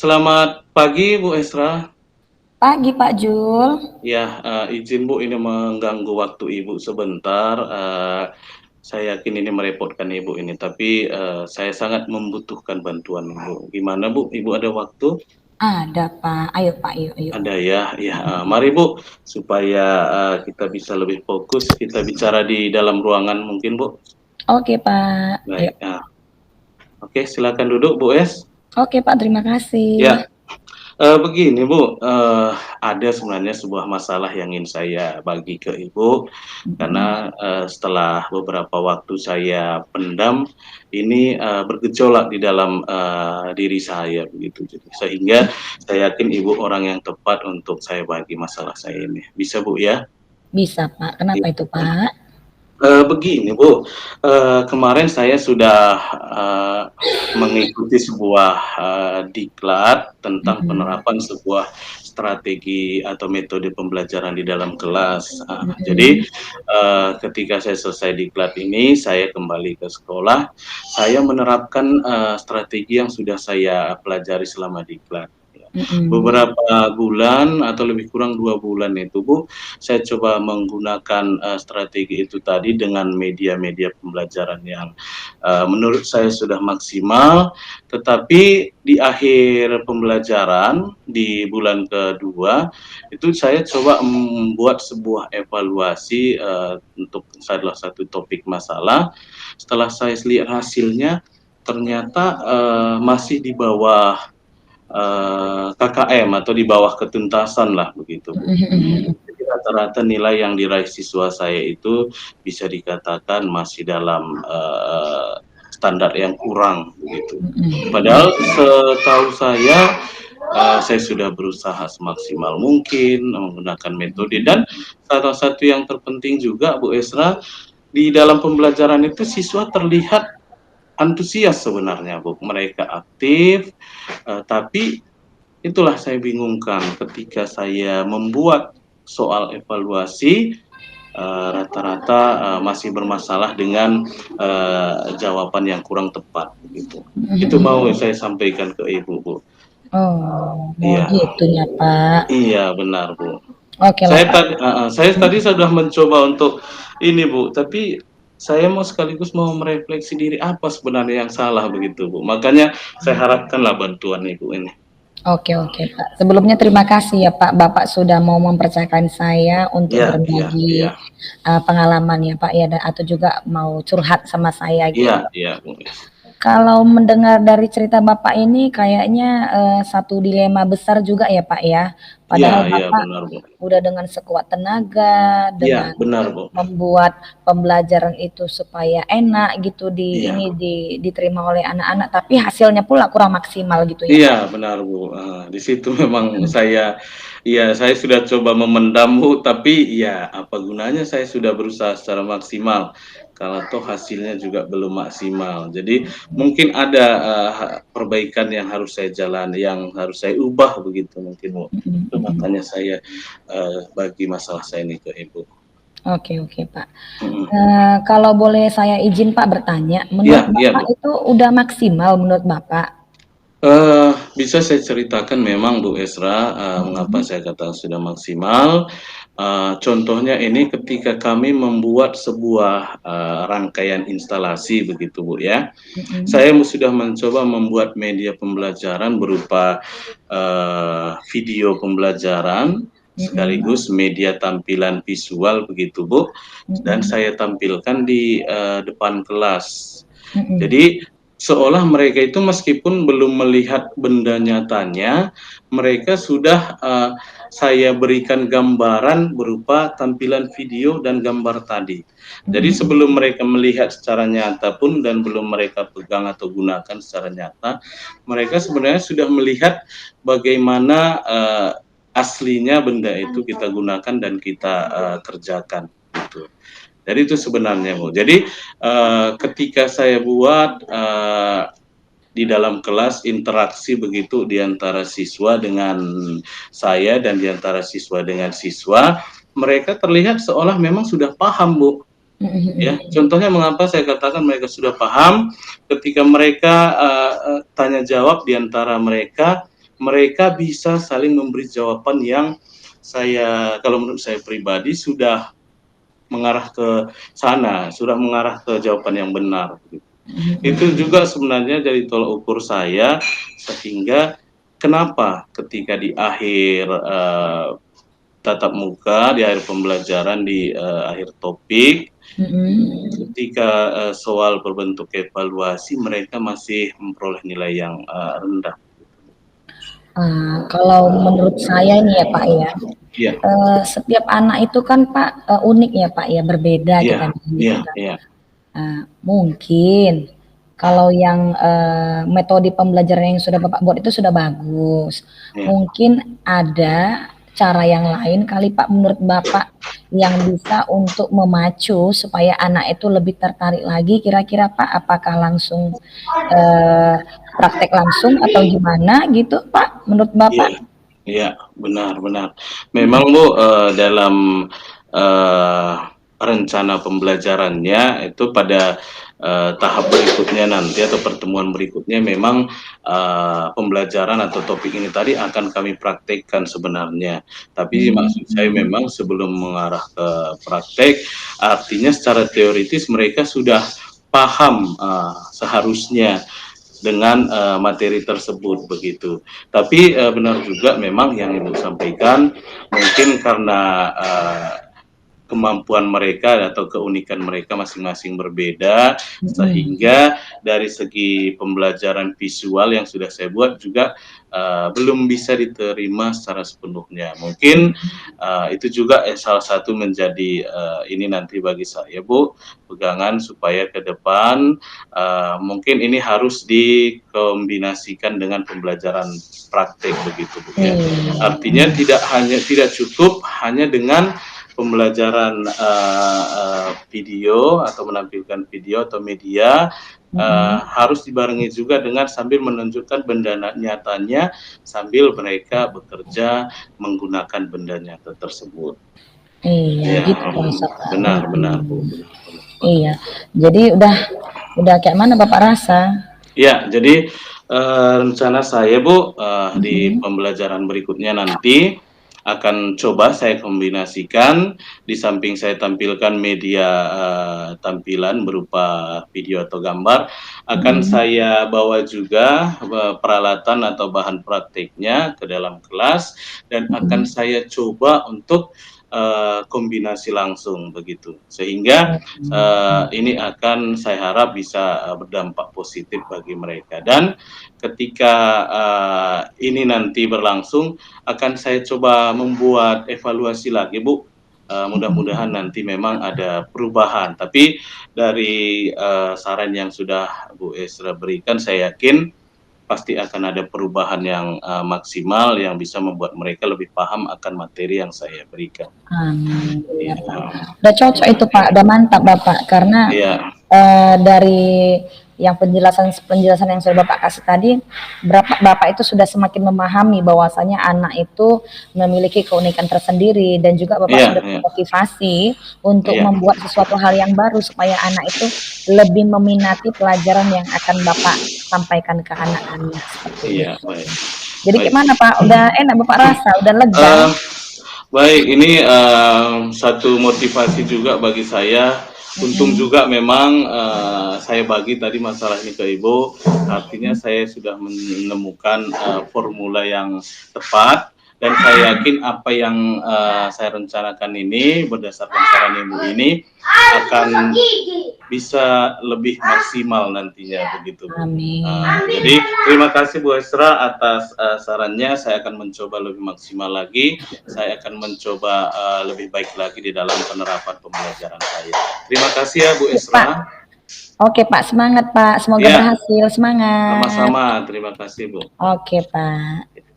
Selamat pagi Bu Esra. Pagi Pak Jul. Ya, izin Bu ini mengganggu waktu Ibu sebentar. Saya yakin ini merepotkan Ibu ini, tapi saya sangat membutuhkan bantuan Ibu. Gimana Bu? Ibu ada waktu? Ada Pak. Ayo Pak, yuk, yuk. Ada ya. Ya, mari Bu, supaya kita bisa lebih fokus. Kita bicara di dalam ruangan mungkin Bu. Oke Pak. Ayo. Baik. Oke, silakan duduk Bu Es. Oke Pak, terima kasih. Ya. Begini Bu, ada sebenarnya sebuah masalah yang ingin saya bagi ke Ibu, karena, setelah beberapa waktu saya pendam, ini, bergejolak di dalam, diri saya begitu. Jadi sehingga saya yakin Ibu orang yang tepat untuk saya bagi masalah saya ini. Bisa Bu ya? Bisa Pak. Kenapa itu Pak? Begini Bu, kemarin saya sudah, mengikuti sebuah, diklat tentang Mhm, penerapan sebuah strategi atau metode pembelajaran di dalam kelas. Jadi, mhm, ketika saya selesai diklat ini, saya kembali ke sekolah, saya menerapkan, strategi yang sudah saya pelajari selama diklat, ya. mhm, Beberapa bulan atau lebih kurang 2 bulan itu Bu, saya coba menggunakan, strategi itu tadi dengan media-media pembelajaran yang, menurut saya sudah maksimal, tetapi di akhir pembelajaran, di bulan kedua, itu saya coba membuat sebuah evaluasi, untuk salah satu topik masalah. Setelah saya lihat hasilnya, ternyata, masih di bawah, KKM atau di bawah ketuntasan lah begitu Bu. mhm, mhm, Jadi rata-rata nilai yang diraih siswa saya itu bisa dikatakan masih dalam, standar yang kurang begitu. mhm, Padahal setahu saya sudah berusaha semaksimal mungkin menggunakan metode, dan salah satu yang terpenting juga Bu Esra, di dalam pembelajaran itu siswa terlihat antusias sebenarnya Bu, mereka aktif, tapi itulah saya bingungkan ketika saya membuat soal evaluasi, rata-rata, masih bermasalah dengan, jawaban yang kurang tepat begitu. mhm, Itu mhm, mau mhm. saya sampaikan ke Ibu, Bu. Oh, mau Iya, gitunya Pak. iya benar, Bu. Oke lah Pak. Saya Mhm. tadi sudah mencoba untuk ini, Bu, tapi saya mau sekaligus mau merefleksi diri, apa sebenarnya yang salah begitu, Bu. Makanya saya harapkanlah bantuan Ibu ini. Oke oke Pak. Sebelumnya terima kasih ya Pak, Bapak sudah mau mempercayakan saya untuk Iya, iya, iya. berbagi, pengalaman ya Pak ya, atau juga mau curhat sama saya Iya, gitu. iya, Bu. Kalau mendengar dari cerita Bapak ini kayaknya, satu dilema besar juga ya, Pak, ya. Iya, Padahal iya Bapak benar, Bu. udah dengan sekuat tenaga, Iya, dengan benar, Bu. membuat pembelajaran itu supaya enak gitu Iya. diterima oleh anak-anak, tapi hasilnya pula kurang maksimal gitu ya, Iya, Pak? benar, Bu, di situ memang Mhm, saya sudah coba memendam, Bu, tapi ya apa gunanya saya sudah berusaha secara maksimal, kalau toh hasilnya juga belum maksimal. Jadi mungkin ada, perbaikan yang harus saya jalani, yang harus saya ubah begitu mungkin, Bu. mhm, Itu mhm. makanya saya, bagi masalah saya ini ke Ibu. Oke oke, Pak. Mhm. Kalau boleh saya izin, Pak, bertanya, Iya, menurut iya, Bapak Bu. itu udah maksimal menurut Bapak? Bisa saya ceritakan memang Bu Esra, mengapa Mhm, saya katakan sudah maksimal. Contohnya ini ketika kami membuat sebuah, rangkaian instalasi begitu Bu ya. mhm, Saya sudah mencoba membuat media pembelajaran berupa, video pembelajaran, mhm, sekaligus media tampilan visual begitu Bu, dan mhm. saya tampilkan di, depan kelas. Mhm, Jadi, seolah mereka itu meskipun belum melihat benda nyatanya, mereka sudah, saya berikan gambaran berupa tampilan video dan gambar tadi. Jadi mhm, sebelum mereka melihat secara nyata pun dan belum mereka pegang atau gunakan secara nyata, mereka sebenarnya sudah melihat bagaimana, aslinya benda itu kita gunakan dan kita, kerjakan, gitu. Jadi itu sebenarnya, Bu. Jadi, ketika saya buat, di dalam kelas interaksi begitu di antara siswa dengan saya dan di antara siswa dengan siswa, mereka terlihat seolah memang sudah paham, Bu, mhm, ya. mhm, Contohnya mengapa saya katakan mereka sudah paham, ketika mereka, tanya jawab di antara mereka, mereka bisa saling memberi jawaban yang kalau menurut saya pribadi sudah mengarah ke sana, sudah mengarah ke jawaban yang benar. Itu juga sebenarnya jadi tolak ukur saya, sehingga kenapa ketika di akhir tatap muka, di akhir pembelajaran, di akhir topik, ketika soal berbentuk evaluasi, mereka masih memperoleh nilai yang rendah. Kalau menurut saya ini ya Pak ya, Iya, setiap anak itu kan Pak unik ya Pak ya, berbeda iya, kita bilang gitu iya, kan. iya, Mungkin kalau yang metode pembelajaran yang sudah Bapak buat itu sudah bagus. iya. Mungkin ada cara yang lain kali Pak menurut Bapak yang bisa untuk memacu supaya anak itu lebih tertarik lagi kira-kira Pak, apakah langsung praktek langsung atau gimana gitu Pak menurut Iya, Bapak? iya, benar. Memang Bu, dalam uh, rencana pembelajarannya itu pada tahap berikutnya nanti atau pertemuan berikutnya memang pembelajaran atau topik ini tadi akan kami praktekkan sebenarnya. Tapi maksud saya memang sebelum mengarah ke praktek, artinya secara teoritis mereka sudah paham seharusnya dengan materi tersebut begitu. Tapi benar juga memang yang Ibu sampaikan, mungkin karena kemampuan mereka atau keunikan mereka masing-masing berbeda, sehingga dari segi pembelajaran visual yang sudah saya buat juga belum bisa diterima secara sepenuhnya. Mungkin itu juga salah satu menjadi ini nanti bagi saya Bu, pegangan supaya ke depan mungkin ini harus dikombinasikan dengan pembelajaran praktik begitu Bu ya. Artinya tidak cukup hanya dengan pembelajaran video atau menampilkan video atau media, harus dibarengi juga dengan sambil menunjukkan benda nyatanya sambil mereka bekerja menggunakan benda nyata tersebut. Iya Ya, gitu maksud Pak. benar Bu. Iya, jadi udah kayak mana Bapak rasa? Ya, jadi rencana saya Bu, di pembelajaran berikutnya nanti akan coba saya kombinasikan, di samping saya tampilkan media tampilan berupa video atau gambar, akan saya bawa juga peralatan atau bahan praktiknya ke dalam kelas, dan akan saya coba untuk kombinasi langsung begitu, sehingga ini akan saya harap bisa berdampak positif bagi mereka. Dan ketika ini nanti berlangsung, akan saya coba membuat evaluasi lagi Bu. Mudah-mudahan nanti memang ada perubahan. Tapi dari saran yang sudah Bu Esra berikan, saya yakin pasti akan ada perubahan yang maksimal yang bisa membuat mereka lebih paham akan materi yang saya berikan. Amin, benar Iya. Pak. Udah cocok itu Pak, udah mantap Bapak, karena Iya. dari yang penjelasan yang sudah Bapak kasih tadi, Bapak itu sudah semakin memahami bahwasanya anak itu memiliki keunikan tersendiri dan juga Bapak Iya, sudah iya. termotivasi untuk Iya. membuat sesuatu hal yang baru supaya anak itu lebih meminati pelajaran yang akan Bapak sampaikan ke anak-anak seperti Iya, itu. baik. Jadi Baik. gimana Pak? Udah enak Bapak rasa? Udah lega? Baik, ini satu motivasi juga bagi saya. Untung juga memang saya bagi tadi masalah ini ke Ibu, artinya saya sudah menemukan formula yang tepat, dan saya yakin apa yang saya rencanakan ini berdasarkan saran Ibu ini akan bisa lebih maksimal nantinya begitu Bu. Amin. Jadi terima kasih Bu Esra atas sarannya. Saya akan mencoba lebih maksimal lagi. Saya akan mencoba lebih baik lagi di dalam penerapan pembelajaran saya. Terima kasih ya Bu Esra. Oke Pak, semangat Pak. Semoga Ya. berhasil. Semangat. Sama-sama. Terima kasih Bu. Oke Pak.